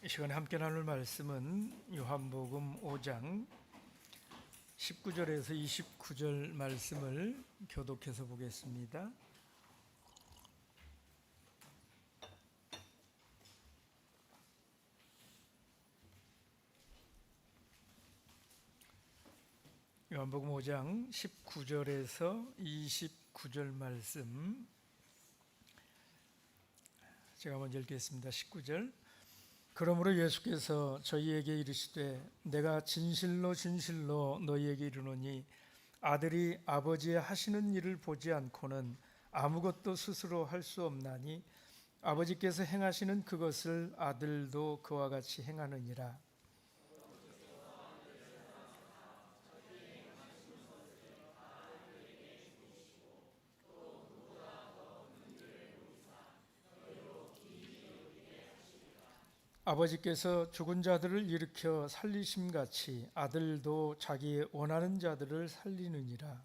이 시간에 함께 나눌 말씀은 요한복음 5장 19절에서 29절 말씀을 교독해서 보겠습니다. 요한복음 5장 19절에서 29절 말씀 제가 먼저 읽겠습니다. 19절. 그러므로 예수께서 저희에게 이르시되 내가 진실로 진실로 너희에게 이르노니 아들이 아버지의 하시는 일을 보지 않고는 아무것도 스스로 할 수 없나니 아버지께서 행하시는 그것을 아들도 그와 같이 행하느니라. 아버지께서 죽은 자들을 일으켜 살리심같이 아들도 자기의 원하는 자들을 살리느니라.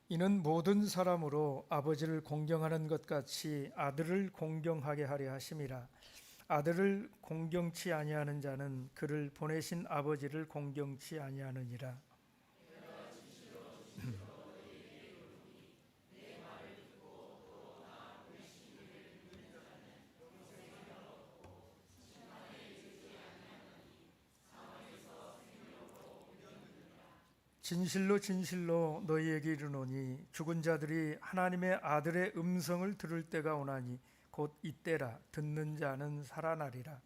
이는 모든 사람으로 아버지를 공경하는 것 같이 아들을 공경하게 하려 하심이라. 아들을 공경치 아니하는 자는 그를 보내신 아버지를 공경치 아니하느니라. 진실로 진실로 너희에게 이르노니 죽은 자들이 하나님의 아들의 음성을 들을 때가 오나니 곧 이때라. 듣는 자는 살아나리라.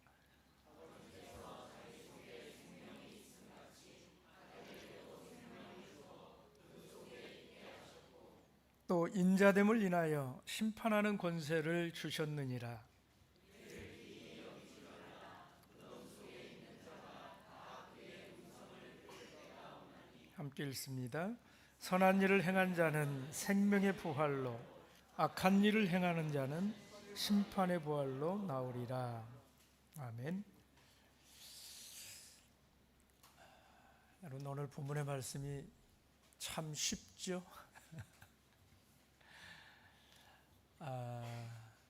또 인자됨을 인하여 심판하는 권세를 주셨느니라. 함께 읽습니다. 선한 일을 행한 자는 생명의 부활로, 악한 일을 행하는 자는 심판의 부활로 나오리라. 아멘. 여러분, 오늘 본문의 말씀이 참 쉽죠?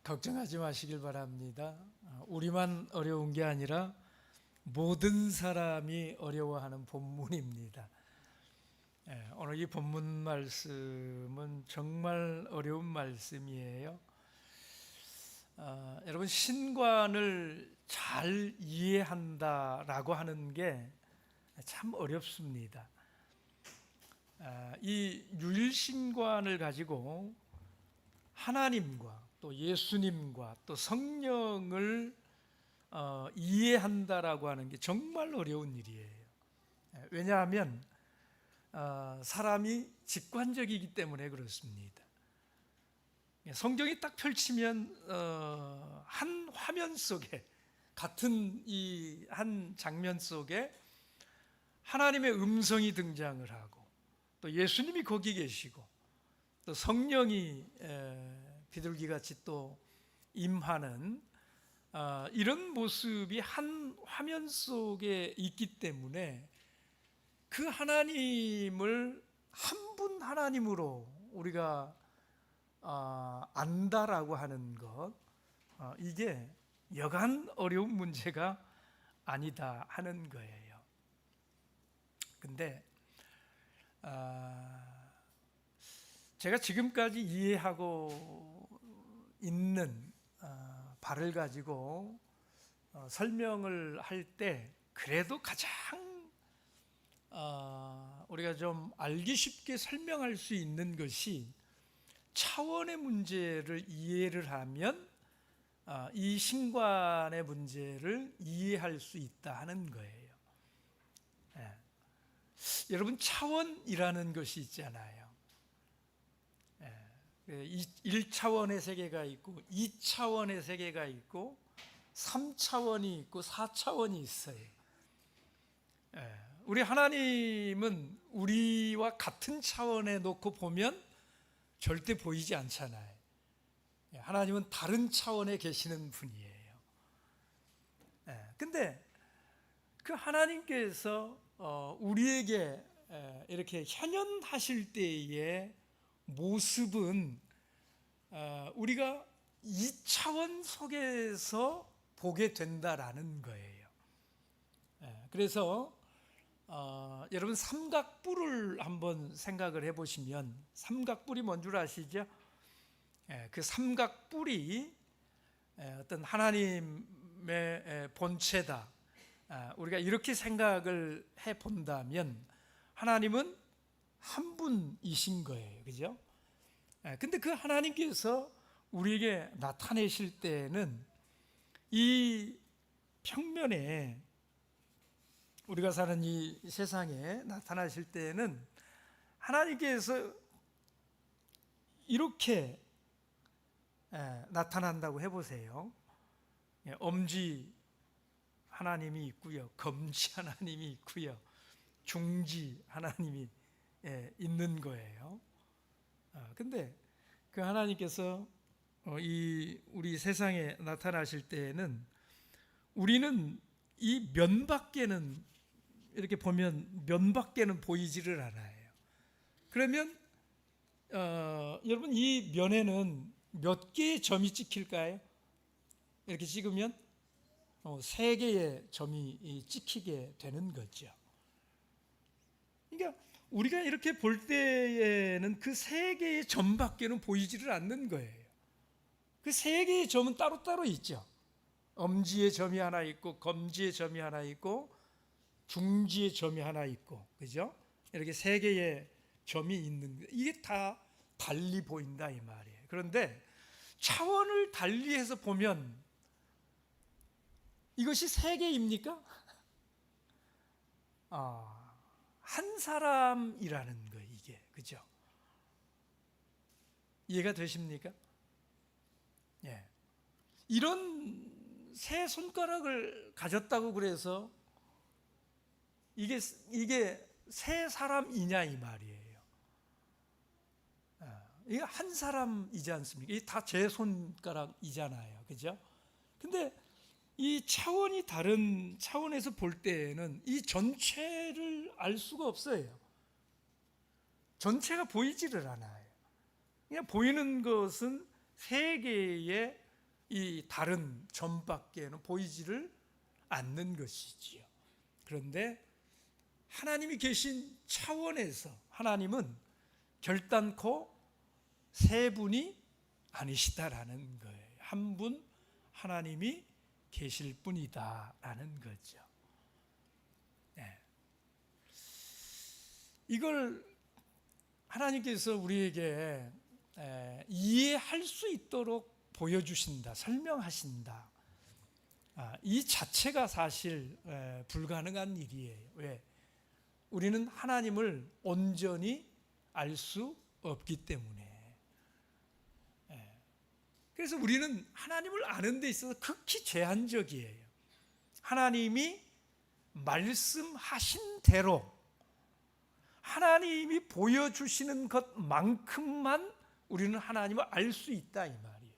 걱정하지 마시길 바랍니다. 우리만 어려운 게 아니라 모든 사람이 어려워하는 본문입니다. 오늘 이 본문 말씀은 정말 어려운 말씀이에요. 여러분, 신관을 잘 이해한다라고 하는 게 참 어렵습니다. 이 유일신관을 가지고 하나님과 또 예수님과 또 성령을 이해한다라고 하는 게 정말 어려운 일이에요. 왜냐하면 사람이 직관적이기 때문에 그렇습니다. 성경이 딱 펼치면 한 화면 속에, 같은 이 한 장면 속에 하나님의 음성이 등장을 하고 또 예수님이 거기 계시고 또 성령이 비둘기같이 또 임하는 이런 모습이 한 화면 속에 있기 때문에 그 하나님을 한 분 하나님으로 우리가 안다라고 하는 것, 이게 여간 어려운 문제가 아니다 하는 거예요. 근데 제가 지금까지 이해하고 있는 바를 가지고 설명을 할 때 그래도 가장 우리가 좀 알기 쉽게 설명할 수 있는 것이 차원의 문제를 이해를 하면 이 신관의 문제를 이해할 수 있다 하는 거예요. 여러분, 차원이라는 것이 있잖아요. 1차원의 세계가 있고 2차원의 세계가 있고 3차원이 있고 4차원이 있어요. 우리 하나님은 우리와 같은 차원에 놓고 보면 절대 보이지 않잖아요. 하나님은 다른 차원에 계시는 분이에요. 근데 그 하나님께서 우리에게 이렇게 현현하실 때에 모습은 우리가 2차원 속에서 보게 된다라는 거예요. 그래서 여러분 삼각뿔을 한번 생각을 해보시면, 삼각뿔이 뭔 줄 아시죠? 그 삼각뿔이 어떤 하나님의 본체다. 우리가 이렇게 생각을 해본다면 하나님은 한 분이신 거예요. 그죠? 근데 그 하나님께서 우리에게 나타내실 때는 이 평면에, 우리가 사는 이 세상에 나타나실 때는 하나님께서 이렇게 나타난다고 해보세요. 엄지 하나님이 있고요, 검지 하나님이 있고요, 중지 하나님이 있는 거예요. 근데 그 하나님께서 우리 세상에 나타나실 때에는 우리는 이 면밖에는, 이렇게 보면 면밖에는 보이지를 않아요. 그러면 여러분, 이 면에는 몇 개의 점이 찍힐까요? 이렇게 찍으면 3개의 점이 찍히게 되는 거죠. 그러니까 우리가 이렇게 볼 때에는 그 3개의 점밖에는 보이지를 않는 거예요. 그 3개의 점은 따로따로 있죠. 엄지의 점이 하나 있고, 검지의 점이 하나 있고, 중지의 점이 하나 있고, 그죠? 이렇게 3개의 점이 있는 거예요. 이게 다 달리 보인다 이 말이에요. 그런데 차원을 달리해서 보면 이것이 3개입니까? 한 사람이라는 거, 이게, 그죠? 이해가 되십니까? 예. 이런 3손가락을 가졌다고 그래서 이게 3사람이냐 이 말이에요. 이게 한 사람이지 않습니까? 이게 다 제 손가락이잖아요, 그죠? 근데 이 차원이 다른 차원에서 볼 때에는 이 전체를 알 수가 없어요. 전체가 보이지를 않아요. 그냥 보이는 것은 3개의 이 다른 점밖에는 보이지를 않는 것이지요. 그런데 하나님이 계신 차원에서 하나님은 결단코 3분이 아니시다라는 거예요. 한 분 하나님이 계실 뿐이다라는 거죠. 이걸 하나님께서 우리에게 이해할 수 있도록 보여주신다, 설명하신다. 이 자체가 사실 불가능한 일이에요. 왜? 우리는 하나님을 온전히 알 수 없기 때문에. 그래서 우리는 하나님을 아는 데 있어서 극히 제한적이에요. 하나님이 말씀하신 대로, 하나님이 보여주시는 것만큼만 우리는 하나님을 알 수 있다 이 말이에요.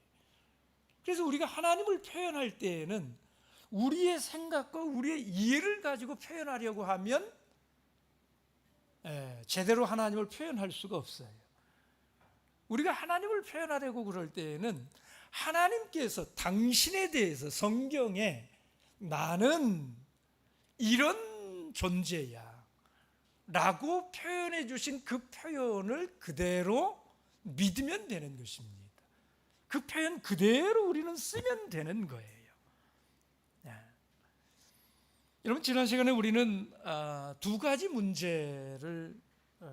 그래서 우리가 하나님을 표현할 때에는 우리의 생각과 우리의 이해를 가지고 표현하려고 하면 제대로 하나님을 표현할 수가 없어요. 우리가 하나님을 표현하려고 그럴 때에는 하나님께서 당신에 대해서 성경에 나는 이런 존재야 라고 표현해 주신 그 표현을 그대로 믿으면 되는 것입니다. 그 표현 그대로 우리는 쓰면 되는 거예요. 여러분, 지난 시간에 우리는 2가지 문제를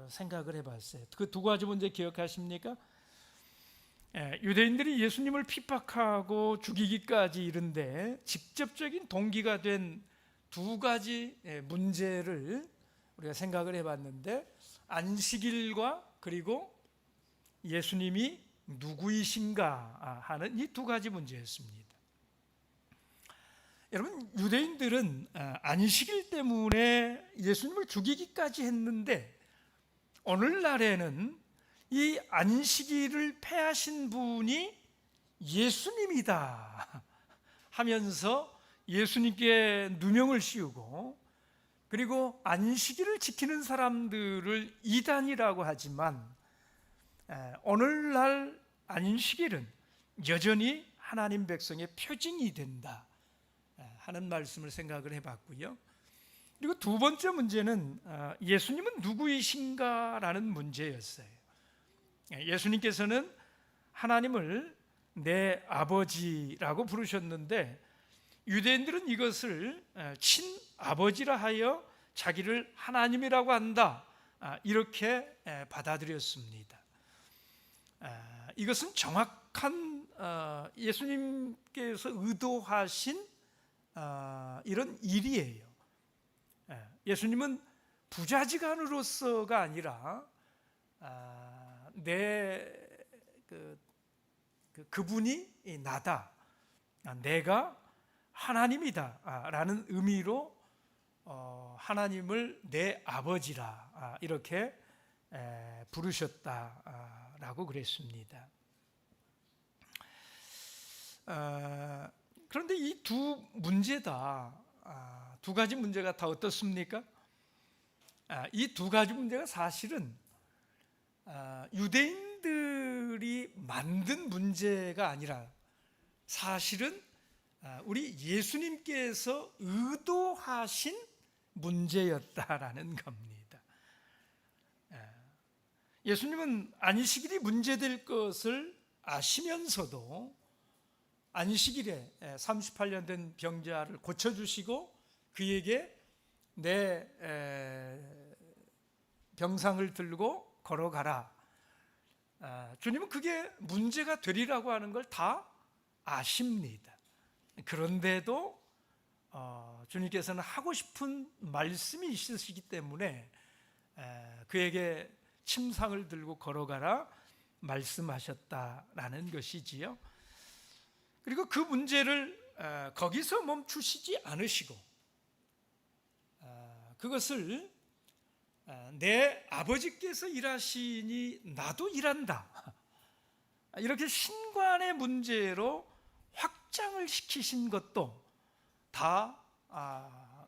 생각을 해봤어요. 그 2가지 문제 기억하십니까? 유대인들이 예수님을 핍박하고 죽이기까지 이른데 직접적인 동기가 된 2가지 문제를 우리가 생각을 해봤는데, 안식일과 그리고 예수님이 누구이신가 하는 이 2가지 문제였습니다. 여러분, 유대인들은 안식일 때문에 예수님을 죽이기까지 했는데 오늘날에는 이 안식일을 폐하신 분이 예수님이다 하면서 예수님께 누명을 씌우고, 그리고 안식일을 지키는 사람들을 이단이라고 하지만 오늘날 안식일은 여전히 하나님 백성의 표징이 된다 하는 말씀을 생각을 해봤고요. 그리고 두 번째 문제는 예수님은 누구이신가라는 문제였어요. 예수님께서는 하나님을 내 아버지라고 부르셨는데 유대인들은 이것을 친아버지라 하여 자기를 하나님이라고 한다 이렇게 받아들였습니다. 이것은 정확한 예수님께서 의도하신 이런 일이에요. 예수님은 부자지간으로서가 아니라 그분이 나다, 내가 하나님이다 라는 의미로 하나님을 내 아버지라 이렇게 부르셨다라고 그랬습니다. 그런데 이 두 문제 두 가지 문제가 다 어떻습니까? 이 두 가지 문제가 사실은 유대인들이 만든 문제가 아니라 사실은 우리 예수님께서 의도하신 문제였다라는 겁니다. 예수님은 안식일이 문제될 것을 아시면서도 안식일에 38년 된 병자를 고쳐주시고 그에게 내 병상을 들고 걸어가라. 주님은 그게 문제가 되리라고 하는 걸 다 아십니다. 그런데도 주님께서는 하고 싶은 말씀이 있으시기 때문에 그에게 침상을 들고 걸어가라 말씀하셨다라는 것이지요. 그리고 그 문제를 거기서 멈추시지 않으시고 그것을 내 아버지께서 일하시니 나도 일한다 이렇게 신관의 문제로 확장을 시키신 것도 다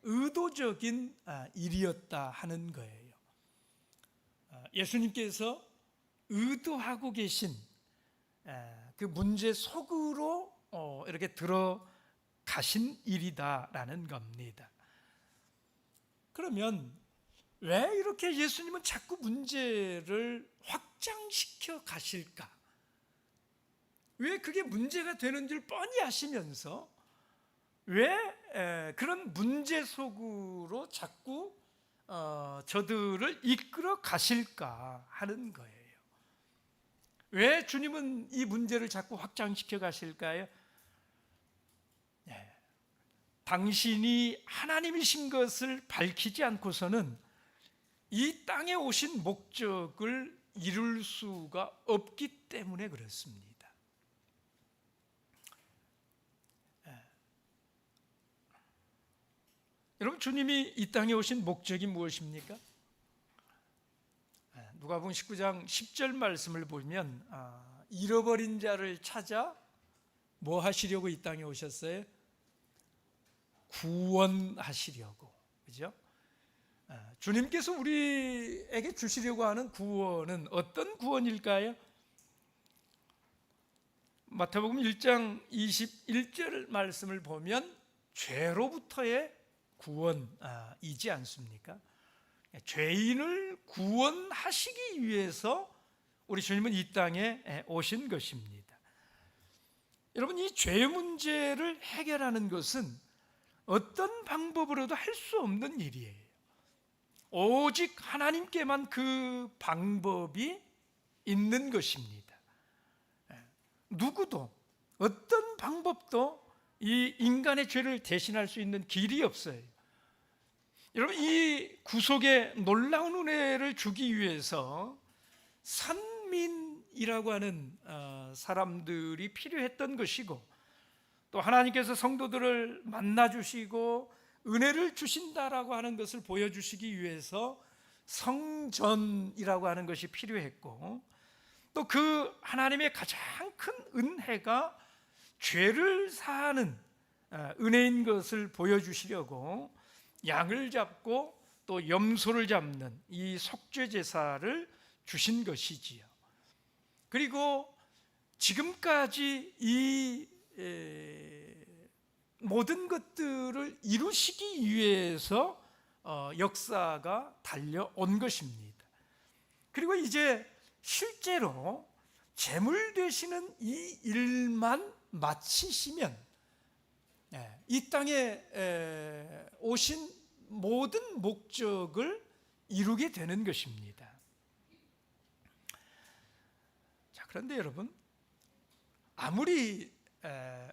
의도적인 일이었다 하는 거예요. 예수님께서 의도하고 계신 그 문제 속으로 이렇게 들어가신 일이다라는 겁니다. 그러면 왜 이렇게 예수님은 자꾸 문제를 확장시켜 가실까? 왜 그게 문제가 되는 줄 뻔히 아시면서 왜 그런 문제 속으로 자꾸 저들을 이끌어 가실까 하는 거예요. 왜 주님은 이 문제를 자꾸 확장시켜 가실까요? 당신이 하나님이신 것을 밝히지 않고서는 이 땅에 오신 목적을 이룰 수가 없기 때문에 그렇습니다. 여러분, 주님이 이 땅에 오신 목적이 무엇입니까? 누가복음 19장 10절 말씀을 보면 잃어버린 자를 찾아 뭐 하시려고 이 땅에 오셨어요? 구원하시려고. 그죠? 주님께서 우리에게 주시려고 하는 구원은 어떤 구원일까요? 마태복음 1장 21절 말씀을 보면 죄로부터의 구원이지 않습니까? 죄인을 구원하시기 위해서 우리 주님은 이 땅에 오신 것입니다. 여러분, 이 죄 문제를 해결하는 것은 어떤 방법으로도 할 수 없는 일이에요. 오직 하나님께만 그 방법이 있는 것입니다. 누구도 어떤 방법도 이 인간의 죄를 대신할 수 있는 길이 없어요. 여러분, 이 구속의 놀라운 은혜를 주기 위해서 선민이라고 하는 사람들이 필요했던 것이고, 또 하나님께서 성도들을 만나주시고 은혜를 주신다라고 하는 것을 보여주시기 위해서 성전이라고 하는 것이 필요했고, 또 그 하나님의 가장 큰 은혜가 죄를 사하는 은혜인 것을 보여주시려고 양을 잡고 또 염소를 잡는 이 속죄 제사를 주신 것이지요. 그리고 지금까지 이 모든 것들을 이루시기 위해서 역사가 달려온 것입니다. 그리고 이제 실제로 제물 되시는 이 일만 마치시면 이 땅에 오신 모든 목적을 이루게 되는 것입니다. 자, 그런데 여러분, 아무리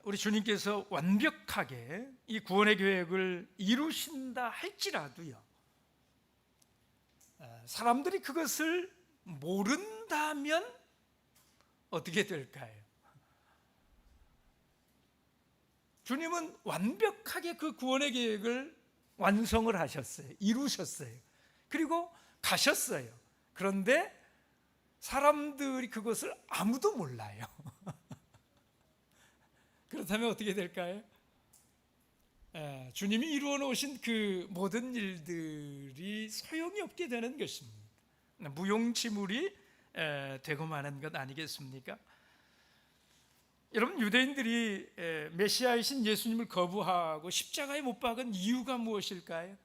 우리 주님께서 완벽하게 이 구원의 계획을 이루신다 할지라도요, 사람들이 그것을 모른다면 어떻게 될까요? 주님은 완벽하게 그 구원의 계획을 완성을 하셨어요. 이루셨어요. 그리고 가셨어요. 그런데 사람들이 그것을 아무도 몰라요. 그렇다면 어떻게 될까요? 주님이 이루어 놓으신 그 모든 일들이 소용이 없게 되는 것입니다. 무용지물이 되고 마는 것 아니겠습니까? 여러분, 유대인들이 메시아이신 예수님을 거부하고 십자가에 못 박은 이유가 무엇일까요?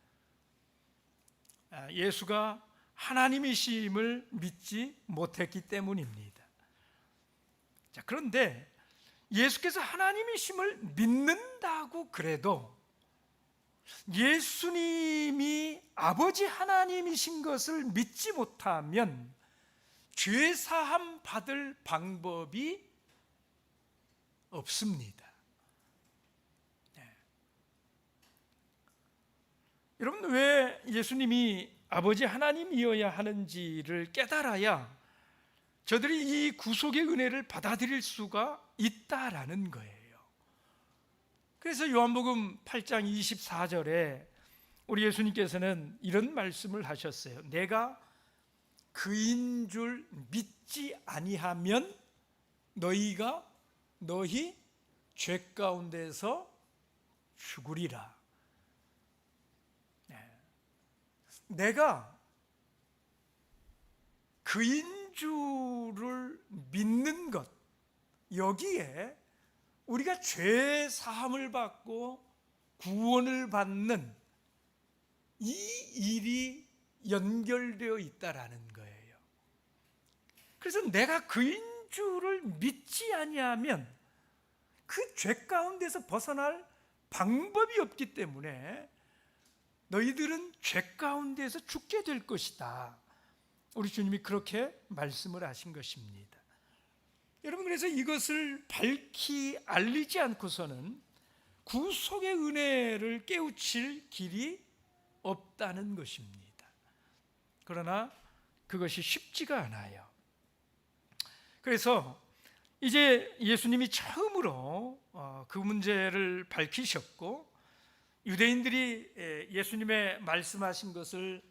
예수가 하나님이심을 믿지 못했기 때문입니다. 자, 그런데 예수께서 하나님이심을 믿는다고 그래도 예수님이 아버지 하나님이신 것을 믿지 못하면 죄사함 받을 방법이 없습니다. 여러분, 왜 예수님이 아버지 하나님이어야 하는지를 깨달아야 저들이 이 구속의 은혜를 받아들일 수가 있다라는 거예요. 그래서 요한복음 8장 24절에 우리 예수님께서는 이런 말씀을 하셨어요. 내가 그인 줄 믿지 아니하면 너희 죄 가운데서 죽으리라. 내가 그인 줄을 믿는 것, 여기에 우리가 죄 사함을 받고 구원을 받는 이 일이 연결되어 있다라는 거예요. 그래서 내가 그인 줄을 믿지 아니하면 그 죄 가운데서 벗어날 방법이 없기 때문에 너희들은 죄 가운데서 죽게 될 것이다. 우리 주님이 그렇게 말씀을 하신 것입니다. 여러분, 그래서 이것을 밝히 알리지 않고서는 구속의 은혜를 깨우칠 길이 없다는 것입니다. 그러나 그것이 쉽지가 않아요. 그래서 이제 예수님이 처음으로 그 문제를 밝히셨고, 유대인들이 예수님의 말씀하신 것을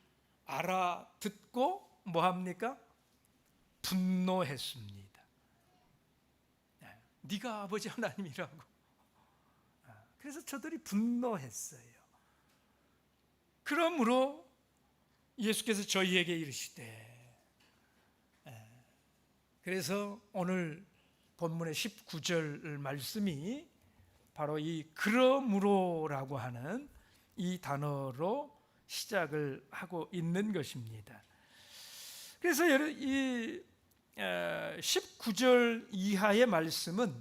알아듣고 뭐합니까? 분노했습니다. 네가 아버지 하나님이라고. 그래서 저들이 분노했어요. 그러므로 예수께서 저희에게 이르시되, 그래서 오늘 본문의 19절 말씀이 바로 이 그러므로라고 하는 이 단어로 시작을 하고 있는 것입니다. 그래서 이 19절 이하의 말씀은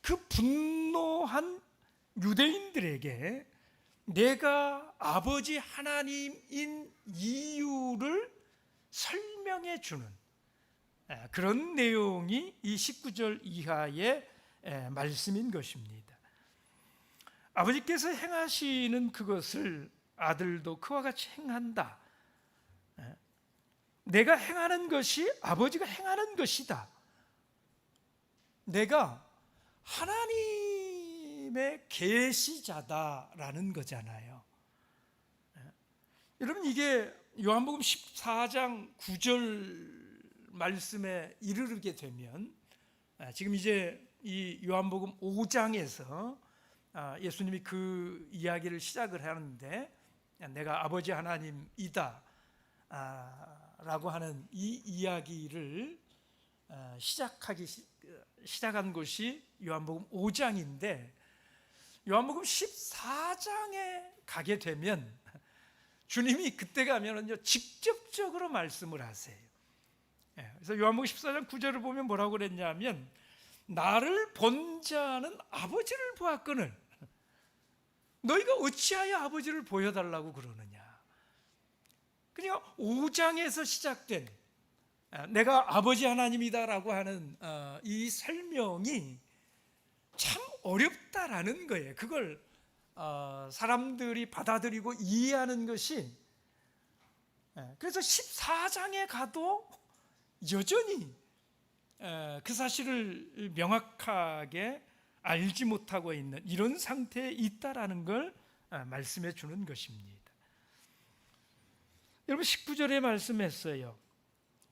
그 분노한 유대인들에게 내가 아버지 하나님인 이유를 설명해 주는 그런 내용이 이 19절 이하의 말씀인 것입니다. 아버지께서 행하시는 그것을 아들도 그와 같이 행한다. 내가 행하는 것이 아버지가 행하는 것이다. 내가 하나님의 계시자다라는 거잖아요. 여러분, 이게 요한복음 14장 9절 말씀에 이르게 되면 지금 이제 이 요한복음 5장에서 예수님이 그 이야기를 시작을 하는데, 내가 아버지 하나님이다 라고 하는 이 이야기를 시작한 것이 요한복음 5장인데 요한복음 14장에 가게 되면 주님이 그때 가면은요 직접적으로 말씀을 하세요. 그래서 요한복음 14장 9절을 보면 뭐라고 그랬냐면 나를 본 자는 아버지를 보았거늘 너희가 어찌하여 아버지를 보여달라고 그러느냐. 그러니까 5장에서 시작된 내가 아버지 하나님이다라고 하는 이 설명이 참 어렵다라는 거예요. 그걸 사람들이 받아들이고 이해하는 것이 그래서 14장에 가도 여전히 그 사실을 명확하게 알지 못하고 있는 이런 상태에 있다라는 걸 말씀해 주는 것입니다. 여러분 19절에 말씀했어요.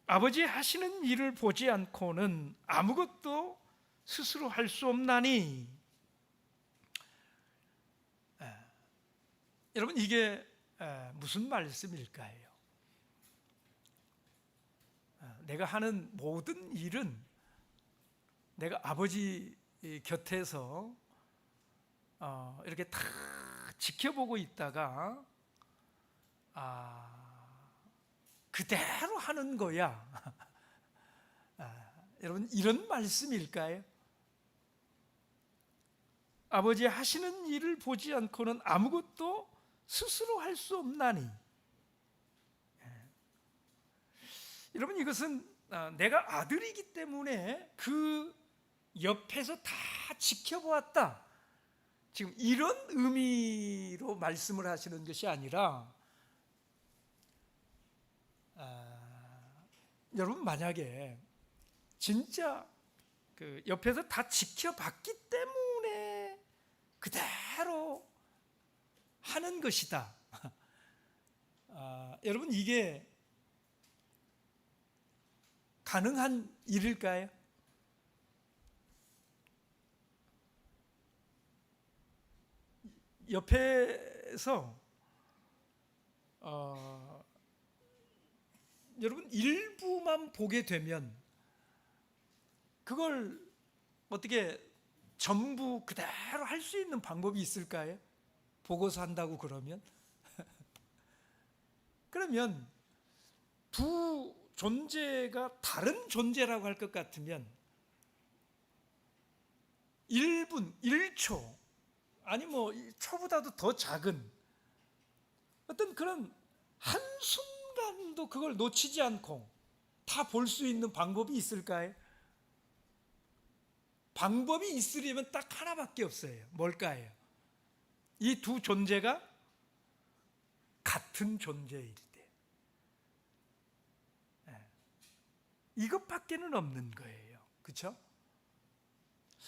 아버지 하시는 일을 보지 않고는 아무것도 스스로 할 수 없나니. 여러분 이게 무슨 말씀일까요? 내가 하는 모든 일은 내가 아버지 곁에서 이렇게 다 지켜보고 있다가 그대로 하는 거야. 여러분 이런 말씀일까요? 아버지 하시는 일을 보지 않고는 아무것도 스스로 할 수 없나니. 여러분 이것은 내가 아들이기 때문에 그 옆에서 다 지켜보았다. 지금 이런 의미로 말씀을 하시는 것이 아니라 여러분 만약에 진짜 그 옆에서 다 지켜봤기 때문에 그대로 하는 것이다. 여러분 이게 가능한 일일까요? 옆에서 여러분 일부만 보게 되면 그걸 어떻게 전부 그대로 할 수 있는 방법이 있을까요? 보고서 한다고 그러면 그러면 두 존재가 다른 존재라고 할 것 같으면 1분, 1초 아니 뭐 초보다도 더 작은 어떤 그런 한순간도 그걸 놓치지 않고 다 볼 수 있는 방법이 있을까요? 방법이 있으려면 딱 하나밖에 없어요. 뭘까요? 이 두 존재가 같은 존재일 때. 이것밖에는 없는 거예요. 그렇죠?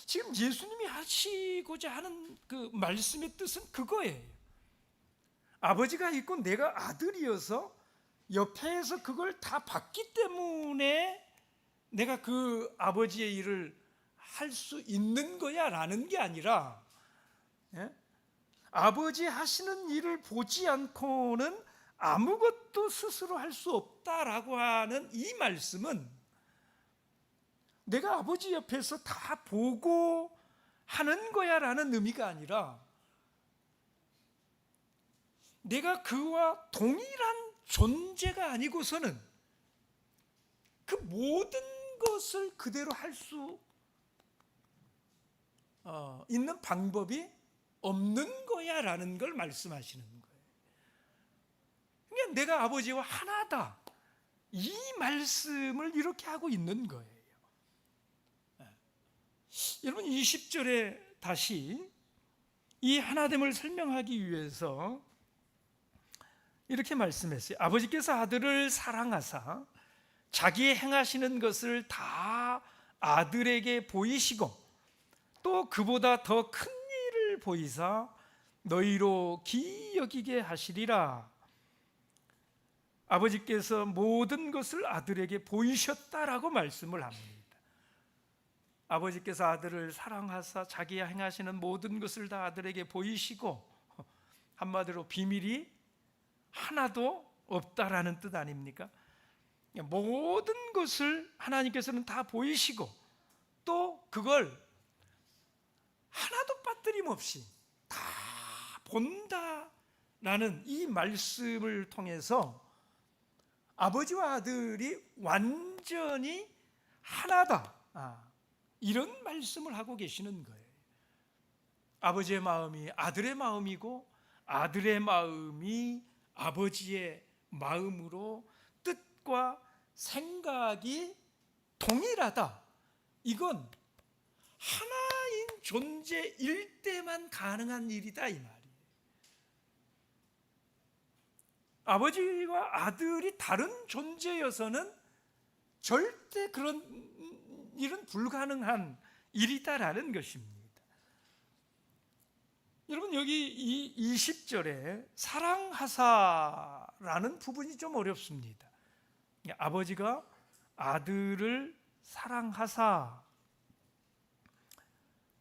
지금 예수님이 하시고자 하는 그 말씀의 뜻은 그거예요. 아버지가 있고 내가 아들이어서 옆에서 그걸 다 봤기 때문에 내가 그 아버지의 일을 할 수 있는 거야 라는 게 아니라 아버지 하시는 일을 보지 않고는 아무것도 스스로 할 수 없다라고 하는 이 말씀은 내가 아버지 옆에서 다 보고 하는 거야 라는 의미가 아니라 내가 그와 동일한 존재가 아니고서는 그 모든 것을 그대로 할 수 있는 방법이 없는 거야 라는 걸 말씀하시는 거예요. 그러니까 내가 아버지와 하나다 이 말씀을 이렇게 하고 있는 거예요. 여러분 20절에 다시 이 하나됨을 설명하기 위해서 이렇게 말씀했어요. 아버지께서 아들을 사랑하사 자기의 행하시는 것을 다 아들에게 보이시고 또 그보다 더 큰 일을 보이사 너희로 기이 여기게 하시리라. 아버지께서 모든 것을 아들에게 보이셨다라고 말씀을 합니다. 아버지께서 아들을 사랑하사 자기가 행하시는 모든 것을 다 아들에게 보이시고 한마디로 비밀이 하나도 없다라는 뜻 아닙니까? 모든 것을 하나님께서는 다 보이시고 또 그걸 하나도 빠뜨림없이 다 본다라는 이 말씀을 통해서 아버지와 아들이 완전히 하나다, 이런 말씀을 하고 계시는 거예요. 아버지의 마음이 아들의 마음이고 아들의 마음이 아버지의 마음으로 뜻과 생각이 동일하다. 이건 하나인 존재일 때만 가능한 일이다, 이 말이에요. 아버지와 아들이 다른 존재여서는 절대 그런 일은 불가능한 일이다라는 것입니다. 여러분, 여기 이 20절에 사랑하사라는 부분이 좀 어렵습니다. 아버지가 아들을 사랑하사,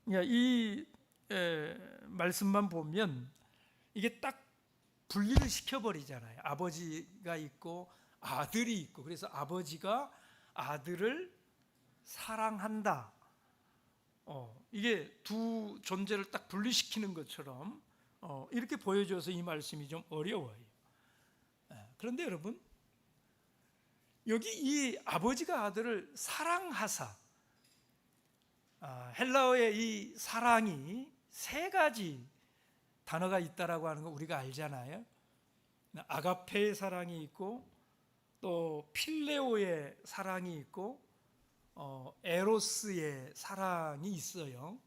이 말씀만 보면 이게 딱 분리를 시켜버리잖아요. 아버지가 있고 아들이 있고, 그래서 아버지가 아들을 사랑한다. 이게 두 존재를 딱 분리시키는 것처럼 이렇게 보여줘서 이 말씀이 좀 어려워요. 그런데 여러분, 여기 이 아버지가 아들을 사랑하사, 헬라어의 이 사랑이 세 가지 단어가 있다라고 하는 거 우리가 알잖아요. 아가페의 사랑이 있고, 또 필레오의 사랑이 있고, 에로스의 사랑이 있어요.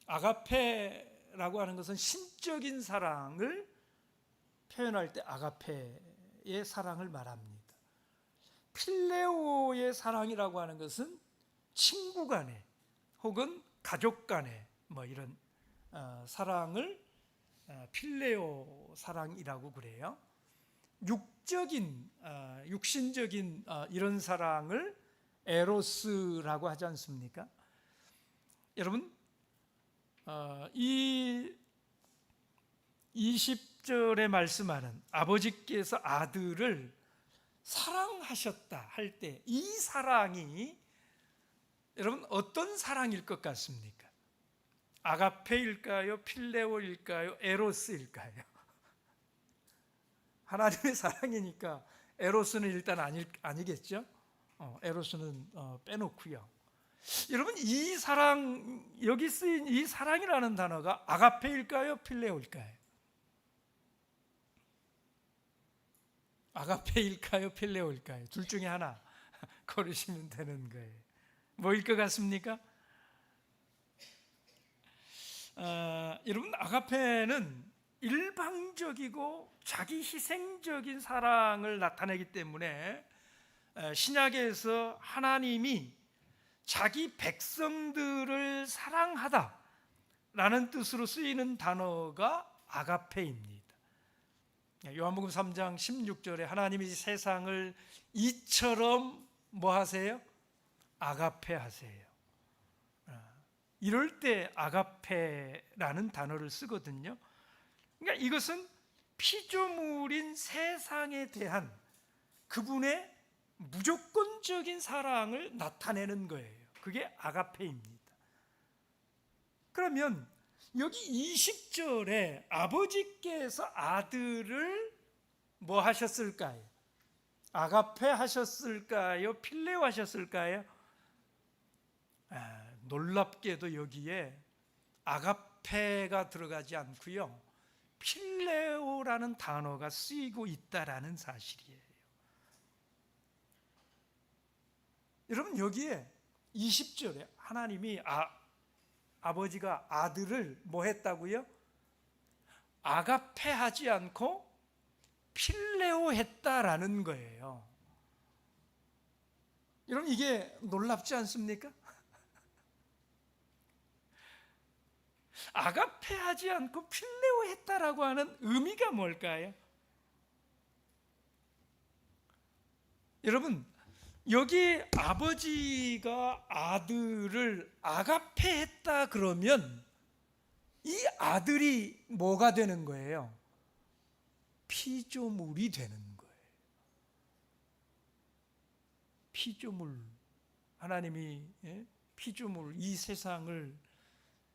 아가페라고 하는 것은 신적인 사랑을 표현할 때 아가페의 사랑을 말합니다. 필레오의 사랑이라고 하는 것은 친구 간에 혹은 가족 간에 이런 사랑을 필레오 사랑이라고 그래요. 육신적인 이런 사랑을 에로스라고 하지 않습니까? 여러분, 이 20절에 말씀하는 아버지께서 아들을 사랑하셨다 할 때 이 사랑이 여러분 어떤 사랑일 것 같습니까? 아가페일까요? 필레오일까요? 에로스일까요? 하나님의 사랑이니까 에로스는 일단 아니겠죠? 에로스는 빼놓고요. 여러분, 이 사랑, 여기 쓰인 이 사랑이라는 단어가 아가페일까요? 필레오일까요? 아가페일까요? 필레오일까요? 둘 중에 하나 고르시면 되는 거예요. 뭐일 것 같습니까? 여러분, 아가페는 일방적이고 자기 희생적인 사랑을 나타내기 때문에 신약에서 하나님이 자기 백성들을 사랑하다라는 뜻으로 쓰이는 단어가 아가페입니다. 요한복음 3장 16절에 하나님이 세상을 이처럼 뭐 하세요? 아가페 하세요. 이럴 때 아가페라는 단어를 쓰거든요. 그러니까 이것은 피조물인 세상에 대한 그분의 무조건적인 사랑을 나타내는 거예요. 그게 아가페입니다. 그러면 여기 20절에 아버지께서 아들을 뭐 하셨을까요? 아가페 하셨을까요? 필레오 하셨을까요? 놀랍게도 여기에 아가페가 들어가지 않고요, 필레오라는 단어가 쓰이고 있다라는 사실이에요. 여러분, 여기에 20절에 하나님이 아버지가 아들을 뭐 했다고요? 아가페 하지 않고 필레오 했다라는 거예요. 여러분, 이게 놀랍지 않습니까? 아가페 하지 않고 필레오 했다라고 하는 의미가 뭘까요? 여러분, 여기 아버지가 아들을 아가페 했다 그러면 이 아들이 뭐가 되는 거예요? 피조물이 되는 거예요. 피조물, 하나님이 피조물, 이 세상을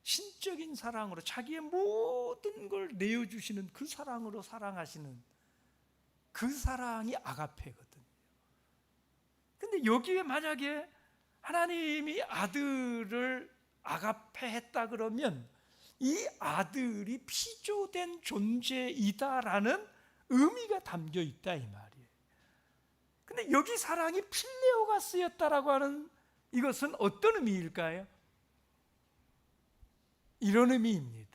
신적인 사랑으로 자기의 모든 걸 내어주시는 그 사랑으로 사랑하시는 그 사랑이 아가페거든요. 근데 여기에 만약에 하나님이 아들을 아가페했다 그러면 이 아들이 피조된 존재이다라는 의미가 담겨 있다 이 말이에요. 근데 여기 사랑이 필레오가 쓰였다라고 하는 이것은 어떤 의미일까요? 이런 의미입니다.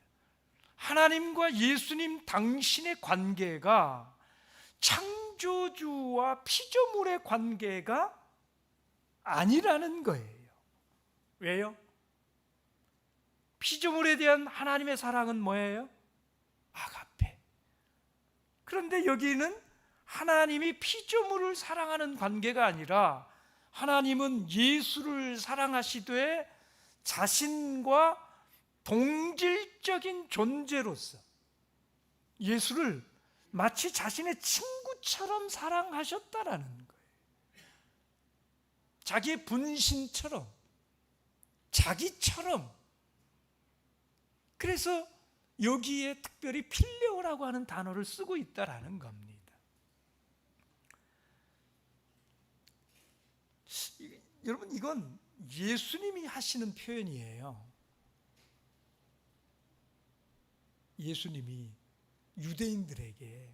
하나님과 예수님 당신의 관계가 창조주와 피조물의 관계가 아니라는 거예요. 왜요? 피조물에 대한 하나님의 사랑은 뭐예요? 아가페. 그런데 여기는 하나님이 피조물을 사랑하는 관계가 아니라 하나님은 예수를 사랑하시되 자신과 동질적인 존재로서 예수를 마치 자신의 친구처럼 사랑하셨다라는 거예요. 자기의 분신처럼, 자기처럼. 그래서 여기에 특별히 필레오라고 하는 단어를 쓰고 있다라는 겁니다. 여러분, 이건 예수님이 하시는 표현이에요. 예수님이 유대인들에게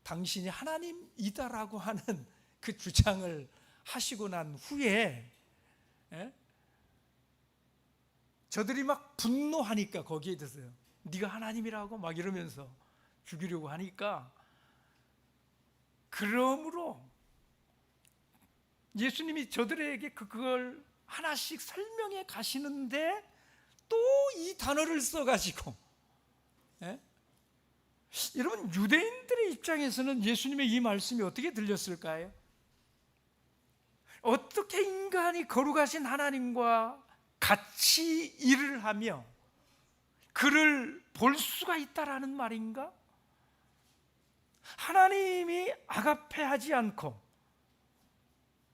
당신이 하나님이다라고 하는 그 주장을 하시고 난 후에 저들이 막 분노하니까 거기에 대해서 네가 하나님이라고 막 이러면서 죽이려고 하니까, 그러므로 예수님이 저들에게 그걸 하나씩 설명해 가시는데 또 이 단어를 써가지고 여러분, 유대인들의 입장에서는 예수님의 이 말씀이 어떻게 들렸을까요? 어떻게 인간이 거룩하신 하나님과 같이 일을 하며 그를 볼 수가 있다라는 말인가? 하나님이 아가페하지 않고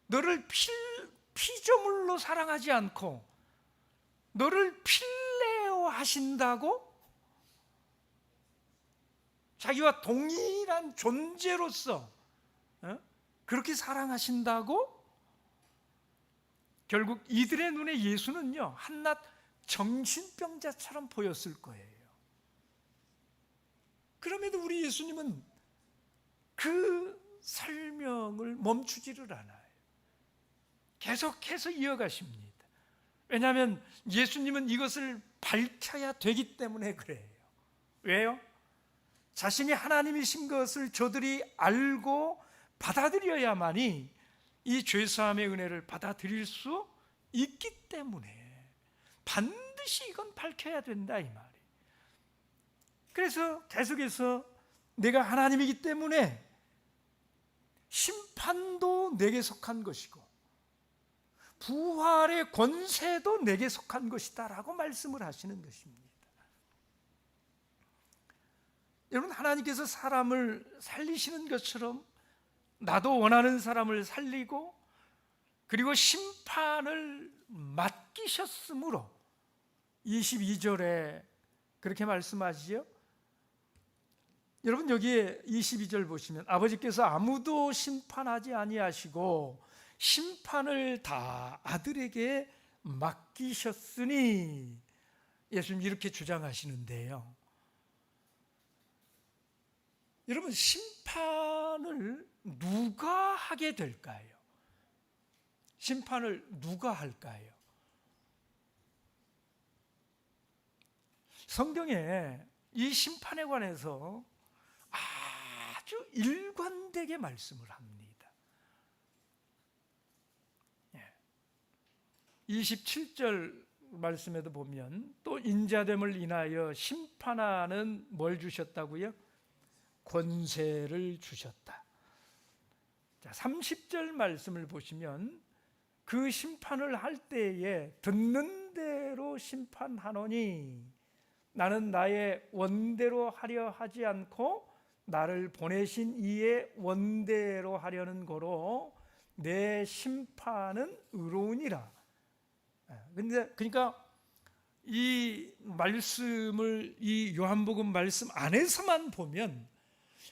너를 피조물로 사랑하지 않고 너를 필레오 하신다고? 자기와 동일한 존재로서 그렇게 사랑하신다고? 결국 이들의 눈에 예수는요, 한낱 정신병자처럼 보였을 거예요. 그럼에도 우리 예수님은 그 설명을 멈추지를 않아요. 계속해서 이어가십니다. 왜냐하면 예수님은 이것을 밝혀야 되기 때문에 그래요. 왜요? 자신이 하나님이신 것을 저들이 알고 받아들여야만이 이 죄사함의 은혜를 받아들일 수 있기 때문에 반드시 이건 밝혀야 된다 이 말이에요. 그래서 계속해서 내가 하나님이기 때문에 심판도 내게 속한 것이고 부활의 권세도 내게 속한 것이다 라고 말씀을 하시는 것입니다. 여러분, 하나님께서 사람을 살리시는 것처럼 나도 원하는 사람을 살리고 그리고 심판을 맡기셨으므로 22절에 그렇게 말씀하시죠. 여러분, 여기에 22절 보시면 아버지께서 아무도 심판하지 아니하시고 심판을 다 아들에게 맡기셨으니, 예수님 이렇게 주장하시는데요. 여러분, 심판을 누가 하게 될까요? 심판을 누가 할까요? 성경에 이 심판에 관해서 아주 일관되게 말씀을 합니다. 27절 말씀에도 보면 또 인자됨을 인하여 심판하는 뭘 주셨다고요? 권세를 주셨다. 자, 30절 말씀을 보시면 그 심판을 할 때에 듣는 대로 심판하노니 나는 나의 원대로 하려 하지 않고 나를 보내신 이의 원대로 하려는 거로 내 심판은 의로우니라. 그러니까 이 말씀을 이 요한복음 말씀 안에서만 보면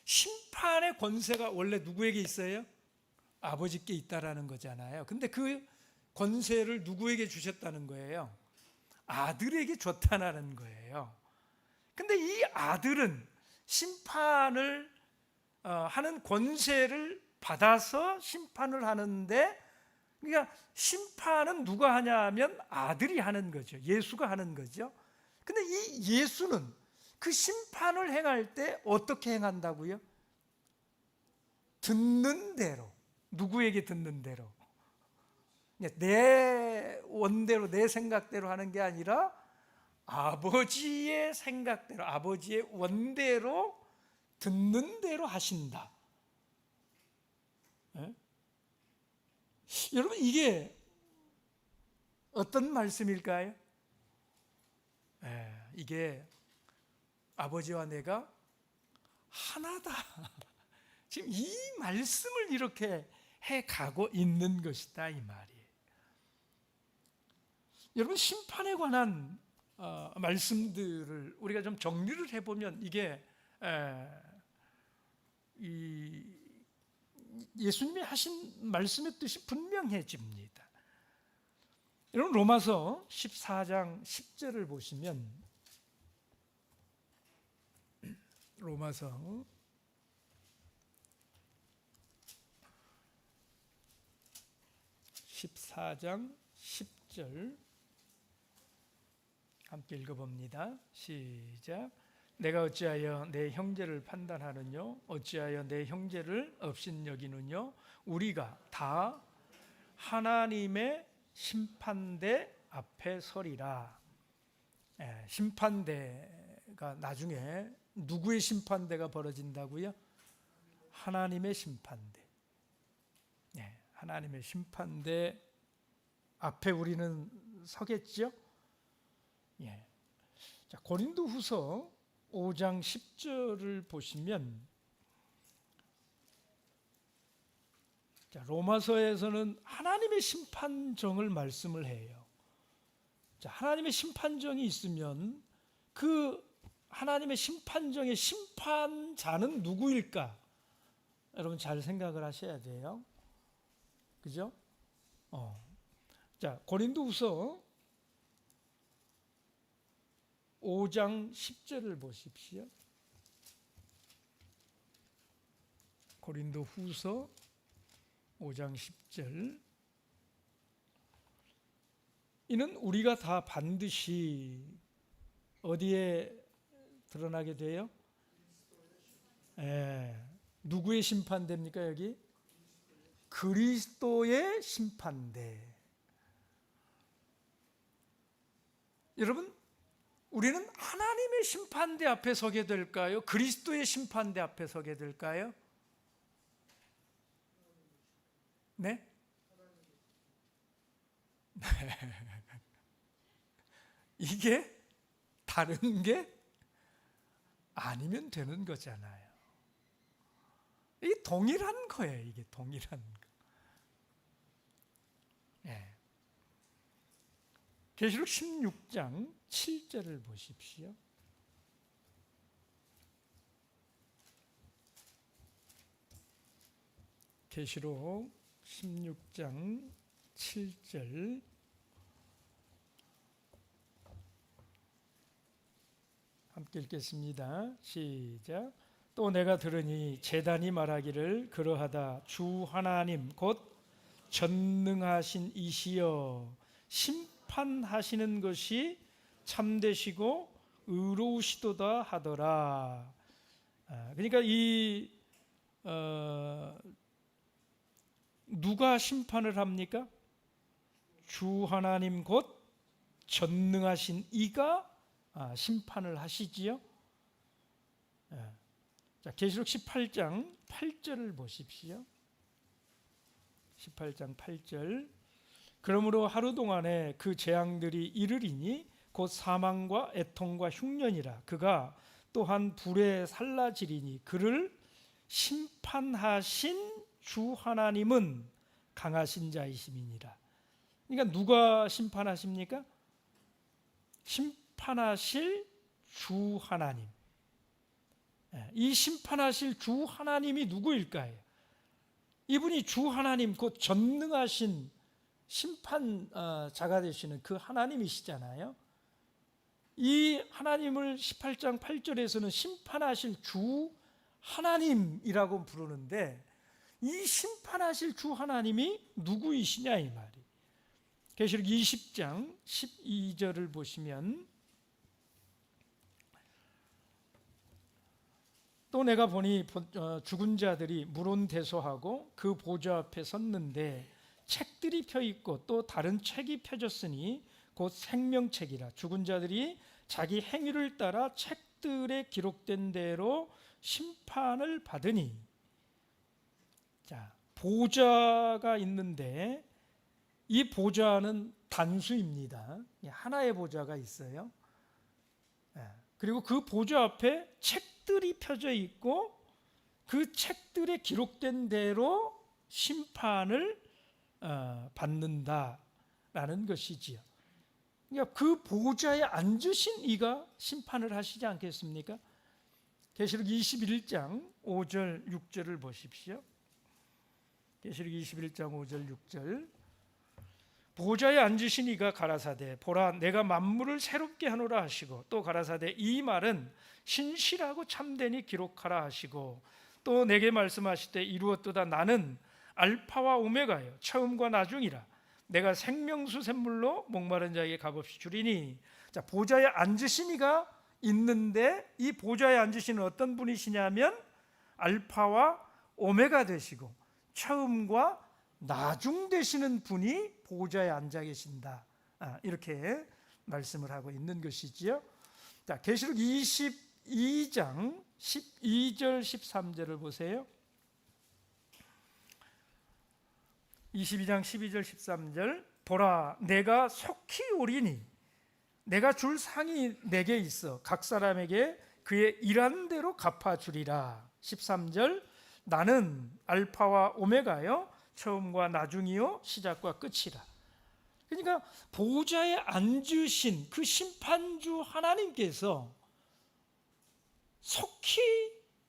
심판의 권세가 원래 누구에게 있어요? 아버지께 있다라는 거잖아요. 근데 그 권세를 누구에게 주셨다는 거예요? 아들에게 줬다는 거예요. 근데 이 아들은 심판을 하는 권세를 받아서 심판을 하는데, 그러니까 심판은 누가 하냐면 아들이 하는 거죠. 예수가 하는 거죠. 근데 이 예수는 그 심판을 행할 때 어떻게 행한다고요? 듣는 대로. 누구에게 듣는 대로? 내 원대로, 내 생각대로 하는 게 아니라 아버지의 생각대로, 아버지의 원대로 듣는 대로 하신다. 네? 여러분, 이게 어떤 말씀일까요? 이게 아버지와 내가 하나다. 지금 이 말씀을 이렇게 해가고 있는 것이다, 이 말이에요. 여러분, 심판에 관한 말씀들을 우리가 좀 정리를 해보면 이게 예수님이 하신 말씀의 뜻이 분명해집니다. 여러분, 로마서 14장 10절을 보시면, 로마서 14장 10절 함께 읽어봅니다. 시작. 내가 어찌하여 내 형제를 판단하느뇨? 어찌하여 내 형제를 업신여기느뇨? 우리가 다 하나님의 심판대 앞에 서리라. 심판대가 나중에 누구의 심판대가 벌어진다고요? 하나님의 심판대. 하나님의 심판대 앞에 우리는 서겠죠? 자, 고린도후서 5장 10절을 보시면, 자, 로마서에서는 하나님의 심판정을 말씀을 해요. 자, 하나님의 심판정이 있으면 그 하나님의 심판정의 심판자는 누구일까? 여러분 잘 생각을 하셔야 돼요. 그죠? 자, 고린도후서 5장 10절을 보십시오. 고린도후서 5장 10절. 이는 우리가 다 반드시 어디에 드러나게 돼요? 누구의 심판대입니까, 여기? 그리스도의 심판대. 여러분, 우리는 하나님의 심판대 앞에 서게 될까요? 그리스도의 심판대 앞에 서게 될까요? 네? 이게 다른 게 아니면 되는 거잖아요. 이게 동일한 거예요. 이게 동일한 거. 계시록 16장 7절을 보십시오. 계시록 16장 7절. 함께 읽겠습니다. 시작. 또 내가 들으니 제단이 말하기를 그러하다. 주 하나님 곧 전능하신 이시여 심판하시는 것이 참되시고 의로우시도다 하더라. 그러니까 이 누가 심판을 합니까? 주 하나님 곧 전능하신 이가 심판을 하시지요. 자, 계시록 18장 8절을 보십시오. 18장 8절. 그러므로 하루 동안에 그 재앙들이 이르리니 곧 사망과 애통과 흉년이라. 그가 또한 불에 살라지리니 그를 심판하신 주 하나님은 강하신 자이심이니라. 그러니까 누가 심판하십니까? 심판하실 주 하나님. 이 심판하실 주 하나님이 누구일까요? 이분이 주 하나님, 곧 전능하신 심판자가 되시는 그 하나님이시잖아요. 이 하나님을 18장 8절에서는 심판하실 주 하나님이라고 부르는데, 이 심판하실 주 하나님이 누구이시냐 이 말이. 계시록 20장 12절을 보시면, 또 내가 보니 죽은 자들이 물온대소하고 그 보좌 앞에 섰는데 책들이 펴 있고 또 다른 책이 펴졌으니 곧 생명책이라. 죽은 자들이 자기 행위를 따라 책들에 기록된 대로 심판을 받으니. 자, 보좌가 있는데 이 보좌는 단수입니다. 하나의 보좌가 있어요. 그리고 그 보좌 앞에 책들이 펴져 있고 그 책들에 기록된 대로 심판을 받는다라는 것이지요. 그러니까 그 보좌에 앉으신 이가 심판을 하시지 않겠습니까? 계시록 21장 5절 6절을 보십시오. 계시록 21장 5절 6절. 보좌에 앉으신 이가 가라사대 보라 내가 만물을 새롭게 하노라 하시고, 또 가라사대 이 말은 신실하고 참되니 기록하라 하시고, 또 내게 말씀하시되 이루었도다. 나는 알파와 오메가요 처음과 나중이라. 내가 생명수 샘물로 목마른 자에게 값없이 주리니. 자, 보좌에 앉으신 이가 있는데 이 보좌에 앉으시는 어떤 분이시냐면 알파와 오메가 되시고 처음과 나중 되시는 분이 보좌에 앉아 계신다. 이렇게 말씀을 하고 있는 것이지요. 자, 계시록 22장 12절 13절을 보세요. 22장 12절 13절. 보라 내가 속히 오리니 내가 줄 상이 내게 있어 각 사람에게 그의 일한 대로 갚아주리라. 13절. 나는 알파와 오메가요 처음과 나중이요 시작과 끝이라. 그러니까 보좌에 앉으신 그 심판주 하나님께서 속히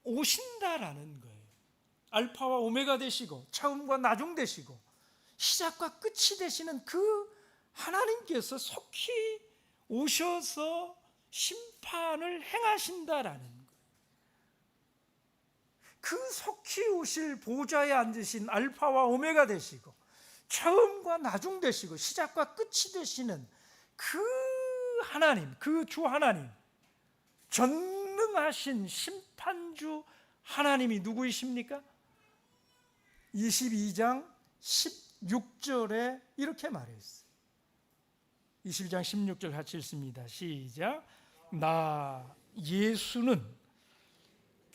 오신다라는 거예요. 알파와 오메가 되시고 처음과 나중 되시고 시작과 끝이 되시는 그 하나님께서 속히 오셔서 심판을 행하신다라는 거예요. 그 속히 오실 보좌에 앉으신 알파와 오메가 되시고 처음과 나중 되시고 시작과 끝이 되시는 그 하나님, 그 주 하나님, 전능하신 심판주 하나님이 누구이십니까? 22장 16절에 이렇게 말했어요. 22장 16절 같이 읽습니다. 시작. 나 예수는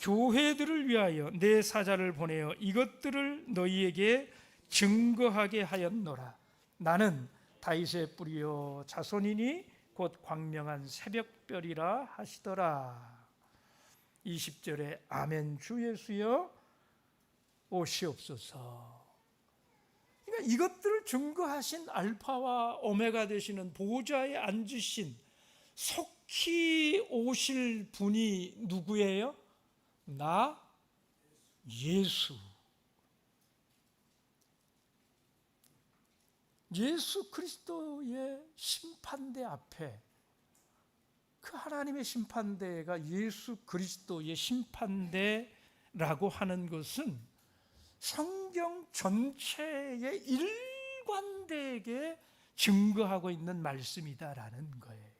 교회들을 위하여 내 사자를 보내어 이것들을 너희에게 증거하게 하였노라. 나는 다윗의 뿌리요 자손이니 곧 광명한 새벽별이라 하시더라. 20절에 아멘 주 예수여 오시옵소서. 그러니까 이것들을 증거하신 알파와 오메가 되시는 보좌에 앉으신 속히 오실 분이 누구예요? 나 예수. 예수 그리스도의 심판대 앞에, 그 하나님의 심판대가 예수 그리스도의 심판대라고 하는 것은 성경 전체의 일관되게 증거하고 있는 말씀이다라는 거예요.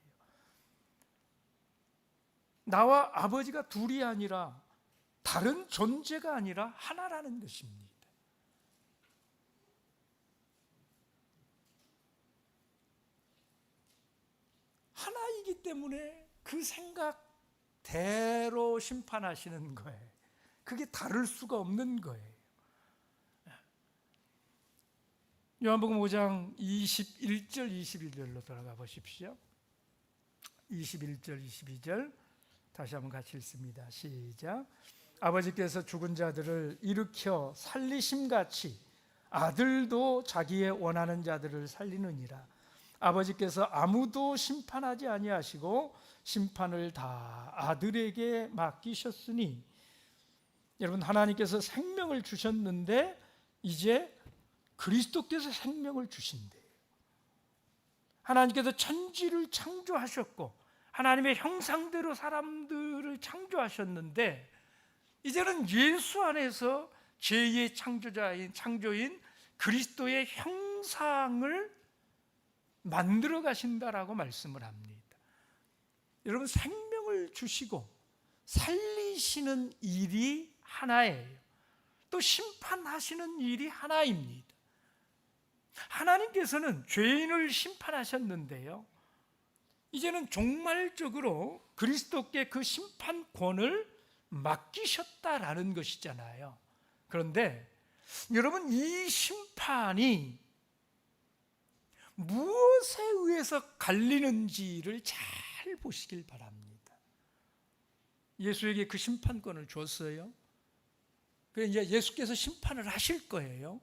나와 아버지가 둘이 아니라 다른 존재가 아니라 하나라는 것입니다. 하나이기 때문에 그 생각대로 심판하시는 거예요. 그게 다를 수가 없는 거예요. 요한복음 5장 21절 21절로 돌아가 보십시오. 21절 22절 다시 한번 같이 읽습니다. 시작. 아버지께서 죽은 자들을 일으켜 살리심같이 아들도 자기의 원하는 자들을 살리느니라. 아버지께서 아무도 심판하지 아니하시고 심판을 다 아들에게 맡기셨으니. 여러분, 하나님께서 생명을 주셨는데 이제 그리스도께서 생명을 주신대요. 하나님께서 천지를 창조하셨고 하나님의 형상대로 사람들을 창조하셨는데 이제는 예수 안에서 제2의 창조인 그리스도의 형상을 만들어 가신다라고 말씀을 합니다. 여러분, 생명을 주시고 살리시는 일이 하나예요. 또 심판하시는 일이 하나입니다. 하나님께서는 죄인을 심판하셨는데요, 이제는 종말적으로 그리스도께 그 심판권을 맡기셨다라는 것이잖아요. 그런데 여러분, 이 심판이 무엇에 의해서 갈리는지를 잘 보시길 바랍니다. 예수에게 그 심판권을 줬어요. 그래, 이제 예수께서 심판을 하실 거예요.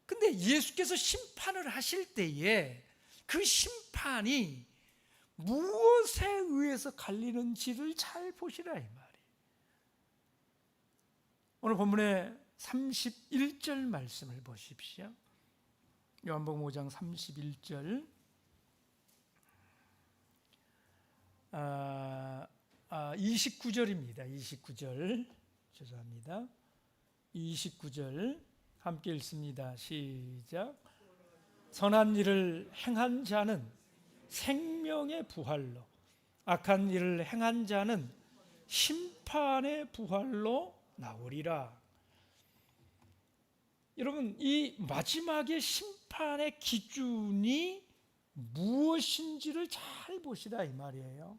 근데 예수께서 심판을 하실 때에 그 심판이 무엇에 의해서 갈리는지를 잘 보시라 이 말이에요. 오늘 본문의 31절 말씀을 보십시오. 요한복음 5장 31절. 29절입니다. 29절. 죄송합니다. 29절 함께 읽습니다. 시작. 선한 일을 행한 자는 생명의 부활로, 악한 일을 행한 자는 심판의 부활로 나오리라. 여러분, 이 마지막의 심판의 기준이 무엇인지를 잘 보시라 이 말이에요.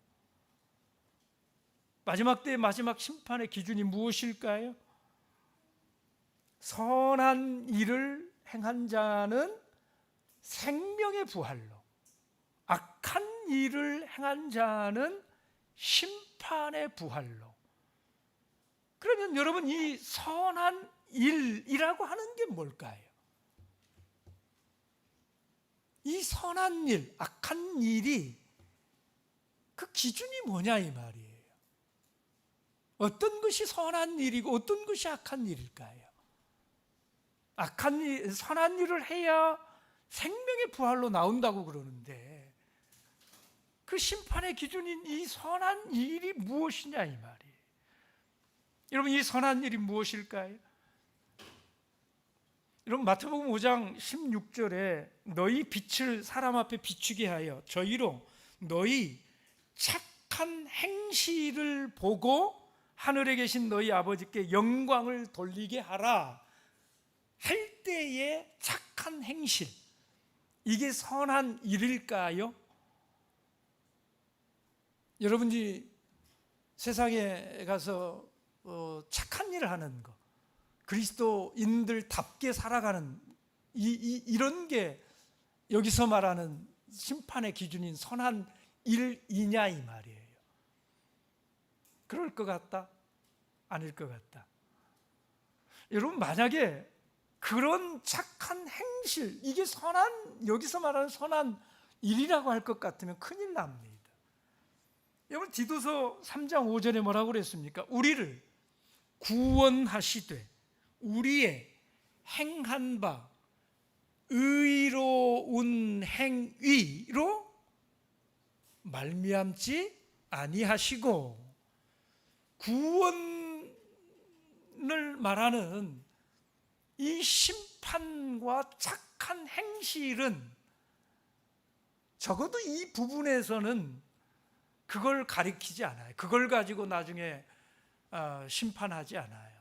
마지막 때의 마지막 심판의 기준이 무엇일까요? 선한 일을 행한 자는 생명의 부활로, 악한 일을 행한 자는 심판의 부활로. 그러면 여러분, 이 선한 일이라고 하는 게 뭘까요? 이 선한 일, 악한 일이 그 기준이 뭐냐 이 말이에요. 어떤 것이 선한 일이고 어떤 것이 악한 일일까요? 악한 일, 선한 일을 해야 생명의 부활로 나온다고 그러는데 그 심판의 기준인 이 선한 일이 무엇이냐 이 말이에요. 여러분, 이 선한 일이 무엇일까요? 여러분, 마태복음 5장 16절에 너희 빛을 사람 앞에 비추게 하여 저희로 너희 착한 행실을 보고 하늘에 계신 너희 아버지께 영광을 돌리게 하라 할 때의 착한 행실, 이게 선한 일일까요? 여러분이 세상에 가서 착한 일을 하는 거, 그리스도인들답게 살아가는 이런 게 여기서 말하는 심판의 기준인 선한 일이냐 이 말이에요. 그럴 것 같다? 아닐 것 같다? 여러분, 만약에 그런 착한 행실, 이게 선한, 여기서 말하는 선한 일이라고 할 것 같으면 큰일 납니다. 여러분, 디도서 3장 5절에 뭐라고 그랬습니까? 우리를 구원하시되 우리의 행한 바 의로운 행위로 말미암지 아니하시고, 구원을 말하는 이 심판과 착한 행실은 적어도 이 부분에서는 그걸 가리키지 않아요. 그걸 가지고 나중에 심판하지 않아요.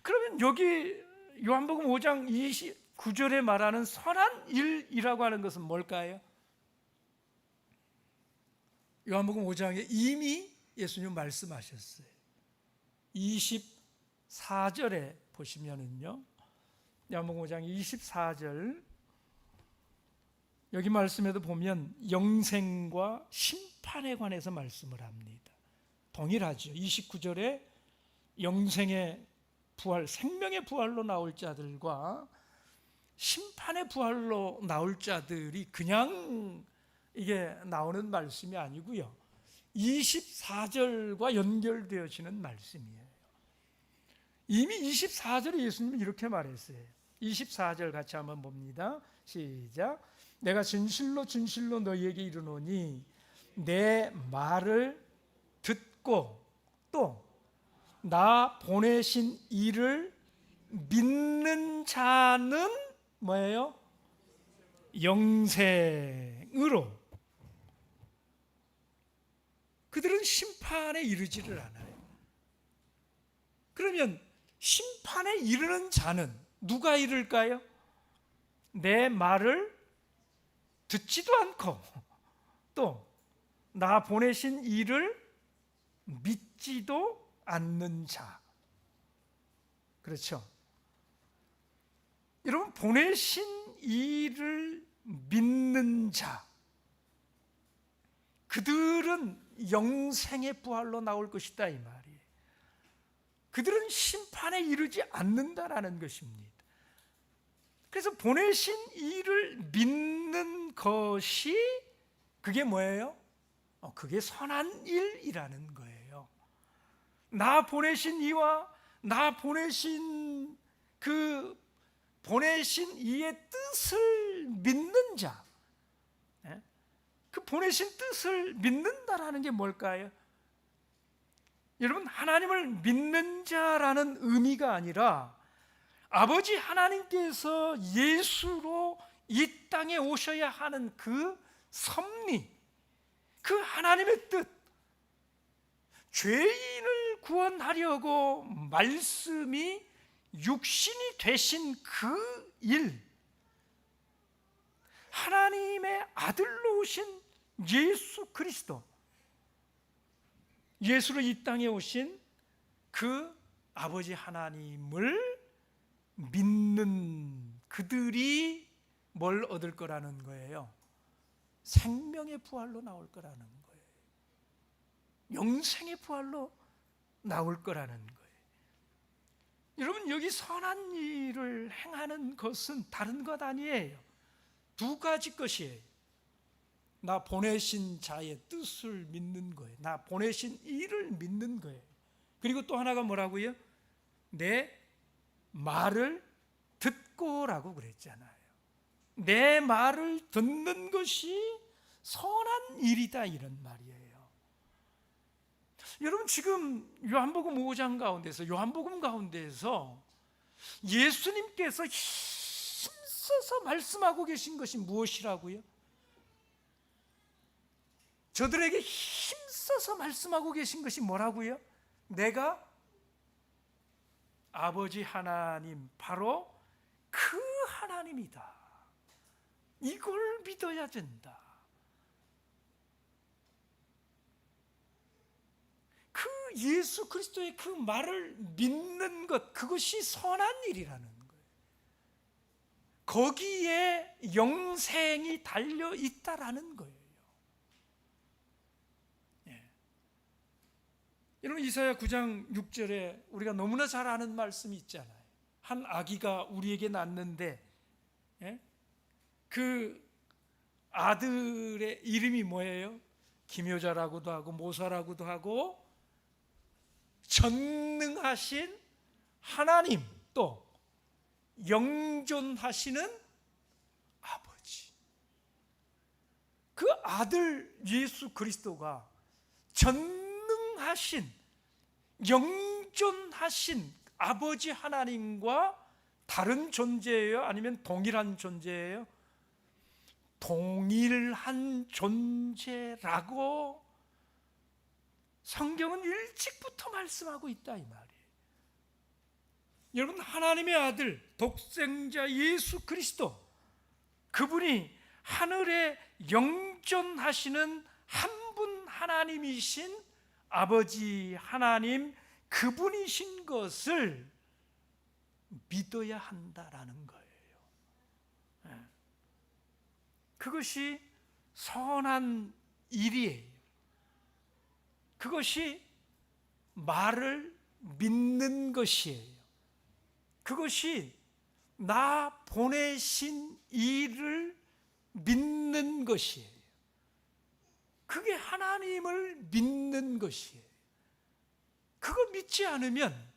그러면 여기 요한복음 5장 29절에 말하는 선한 일이라고 하는 것은 뭘까요? 요한복음 5장에 이미 예수님 말씀하셨어요. 24절에 보시면은요, 요한복음 5장 24절, 여기 말씀에도 보면 영생과 심판에 관해서 말씀을 합니다. 동일하죠. 29절에 영생의 부활, 생명의 부활로 나올 자들과 심판의 부활로 나올 자들이 그냥 이게 나오는 말씀이 아니고요, 24절과 연결되어지는 말씀이에요. 이미 24절에 예수님은 이렇게 말했어요. 24절 같이 한번 봅니다. 시작. 내가 진실로 진실로 너희에게 이르노니 내 말을 듣고 또 나 보내신 이를 믿는 자는 뭐예요? 영생으로. 그들은 심판에 이르지를 않아요. 그러면 심판에 이르는 자는 누가 이를까요? 내 말을 듣지도 않고 또 나 보내신 이를 믿지도 않는 자. 그렇죠? 여러분, 보내신 이를 믿는 자, 그들은 영생의 부활로 나올 것이다 이 말이에요. 그들은 심판에 이르지 않는다라는 것입니다. 그래서 보내신 이를 믿는 것이 그게 뭐예요? 그게 선한 일이라는 거예요. 나 보내신 이와 나 보내신 그 보내신 이의 뜻을 믿는 자, 그 보내신 뜻을 믿는다라는 게 뭘까요? 여러분, 하나님을 믿는 자라는 의미가 아니라 아버지 하나님께서 예수로 이 땅에 오셔야 하는 그 섭리, 그 하나님의 뜻, 죄인을 구원하려고 말씀이 육신이 되신 그 일, 하나님의 아들로 오신 예수 그리스도, 예수로 이 땅에 오신 그 아버지 하나님을 믿는 그들이 뭘 얻을 거라는 거예요? 생명의 부활로 나올 거라는 거예요. 영생의 부활로 나올 거라는 거예요. 여러분, 여기 선한 일을 행하는 것은 다른 것 아니에요. 두 가지 것이에요. 나 보내신 자의 뜻을 믿는 거예요. 나 보내신 이를 믿는 거예요. 그리고 또 하나가 뭐라고요? 내 말을 듣고라고 그랬잖아요. 내 말을 듣는 것이 선한 일이다 이런 말이에요. 여러분, 지금 요한복음 5장 가운데서, 요한복음 가운데서 예수님께서 힘써서 말씀하고 계신 것이 무엇이라고요? 저들에게 힘써서 말씀하고 계신 것이 뭐라고요? 내가 아버지 하나님, 바로 그 하나님이다. 이걸 믿어야 된다. 그 예수 그리스도의 그 말을 믿는 것, 그것이 선한 일이라는 거예요. 거기에 영생이 달려 있다라는 거예요. 여러분, 이사야 9장 6절에 우리가 너무나 잘 아는 말씀이 있잖아요. 한 아기가 우리에게 낳는데, 그 아들의 이름이 뭐예요? 기묘자라고도 하고 모사라고도 하고 전능하신 하나님, 또 영존하시는 아버지. 그 아들 예수 그리스도가 전능하신, 영존하신 아버지 하나님과 다른 존재예요? 아니면 동일한 존재예요? 동일한 존재라고 성경은 일찍부터 말씀하고 있다 이 말이에요. 여러분, 하나님의 아들 독생자 예수 그리스도, 그분이 하늘에 영존하시는 한 분 하나님이신 아버지 하나님, 그분이신 것을 믿어야 한다라는 거예요. 그것이 선한 일이에요. 그것이 말을 믿는 것이에요. 그것이 나 보내신 이를 믿는 것이에요. 그게 하나님을 믿는 것이에요. 그거 믿지 않으면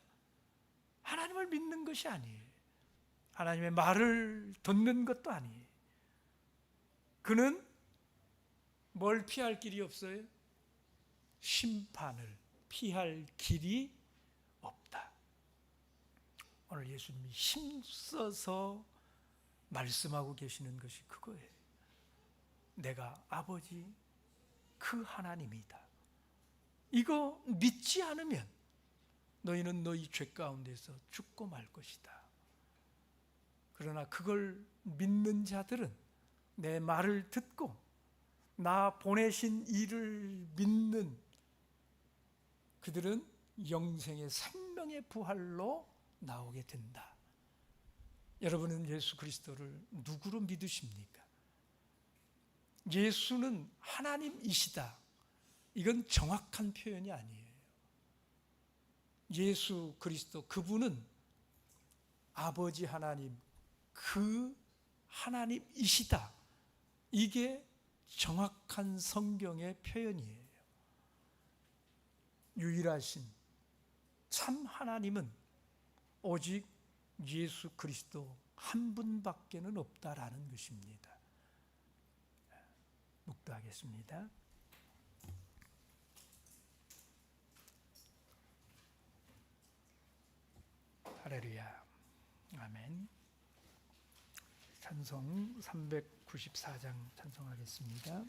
하나님을 믿는 것이 아니에요. 하나님의 말을 듣는 것도 아니에요. 그는 뭘 피할 길이 없어요? 심판을 피할 길이 없다. 오늘 예수님이 힘써서 말씀하고 계시는 것이 그거예요. 내가 아버지 그 하나님이다. 이거 믿지 않으면 너희는 너희 죄 가운데서 죽고 말 것이다. 그러나 그걸 믿는 자들은 내 말을 듣고 나 보내신 이를 믿는 그들은 영생의 생명의 부활로 나오게 된다. 여러분은 예수 그리스도를 누구로 믿으십니까? 예수는 하나님이시다. 이건 정확한 표현이 아니에요. 예수 그리스도 그분은 아버지 하나님 그 하나님이시다. 이게 정확한 성경의 표현이에요. 유일하신 참 하나님은 오직 예수 그리스도 한 분밖에는 없다라는 것입니다. 묵도하겠습니다. 할렐루야. 아멘. 찬송 394장 찬송하겠습니다.